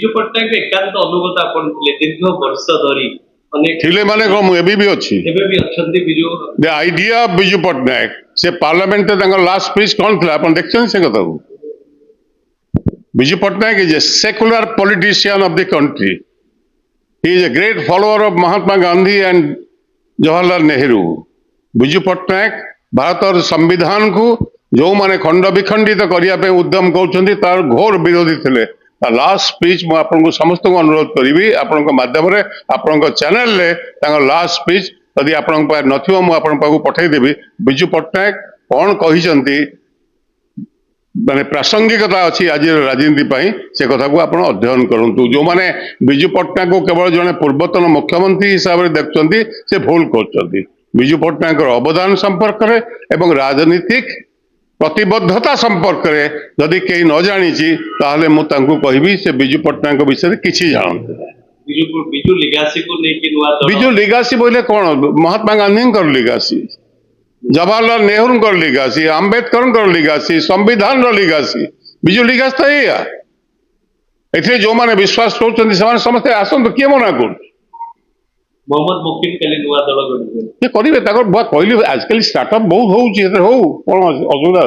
ବିଜୁ ପଟ୍ଟନାୟକ ଏକାନ୍ତ ଅନୁଗତ ଆପଣ ଥିଲେ ଦୀର୍ଘ ବର୍ଷ ଧରି ଥିଲେ ମାନେ କଣ ମୁଁ ଏବେ ବି ଅଛି। ଏବେ ବି ଅଛନ୍ତି ବିଜୁ। ଦ ଆଇଡିଆ ଅଫ ବିଜୁ ପଟ୍ଟନାୟକ ସେ ପାର୍ଲାମେଣ୍ଟରେ ତାଙ୍କର ଲାଷ୍ଟ ସ୍ପିଚ୍ କଣ ଥିଲା ଆପଣ ଦେଖିଛନ୍ତି ସେ କଥାକୁ? Biju Patnaik is a secular politician of the country. He is a great follower of Mahatma Gandhi and Jawaharlal Nehru. Biju Patnaik ଭାରତର ସମ୍ବିଧାନକୁ ଯେଉଁମାନେ ଖଣ୍ଡ ବିଖଣ୍ଡିତ କରିବା ପାଇଁ ଉଦ୍ୟମ କରୁଛନ୍ତି ତାର ଘୋର ବିରୋଧୀ ଥିଲେ। ଲାଷ୍ଟ ସ୍ପିଚ୍ ମୁଁ ଆପଣଙ୍କୁ ସମସ୍ତଙ୍କୁ ଅନୁରୋଧ କରିବି ଆପଣଙ୍କ ମାଧ୍ୟମରେ ଆପଣଙ୍କ ଚ୍ୟାନେଲରେ ତାଙ୍କର ଲାଷ୍ଟ ସ୍ପିଚ୍ ଯଦି ଆପଣଙ୍କ ପାଖରେ ନଥିବ ମୁଁ ଆପଣଙ୍କ ପାଖକୁ ପଠେଇଦେବି। ବିଜୁ ପଟ୍ଟନାୟକ କଣ କହିଛନ୍ତି ମାନେ ପ୍ରାସଙ୍ଗିକତା ଅଛି ଆଜିର ରାଜନୀତି ପାଇଁ ସେ କଥାକୁ ଆପଣ ଅଧ୍ୟୟନ କରନ୍ତୁ। ଯେଉଁମାନେ ବିଜୁ ପଟ୍ଟନାୟକକୁ କେବଳ ଜଣେ ପୂର୍ବତନ ମୁଖ୍ୟମନ୍ତ୍ରୀ ହିସାବରେ ଦେଖୁଛନ୍ତି ସେ ଭୁଲ କରୁଛନ୍ତି। ବିଜୁ ପଟ୍ଟନାୟକର ଅବଦାନ ସମ୍ପର୍କରେ ଏବଂ ରାଜନୀତିକ ପ୍ରତିବद्धତା ସମ୍ପର୍କରେ ଯଦି କେହି ନ ଜାଣିଛି ତାହେଲେ ମୁଁ ତାଙ୍କୁ କହିବି ସେ ବିଜୁ ପଟ୍ଟନାୟକ ବିଷୟରେ କିଛି ଜାଣନ୍ତି। ବିଜୁ ଲିଗାସିକୁ ନେଇକି ନୂଆ ବିଜୁ ଲିଗାସି ବୋଇଲେ କଣ? ମହାତ୍ମା ଗାନ୍ଧୀଙ୍କର ଲିଗାସି, जवाहरलाल नेहरू लिगासी, आंबेडकर लिगासी, संविधान लिगासी। बिजु लिगासी तो या एथे जो माने विश्वास करछन समस्ते आसंत किए मना कर मोहम्मद मुकिम कली नुआ दल करिवे कहली आजकल स्टार्टअप बहुत हो कोन असुविधा।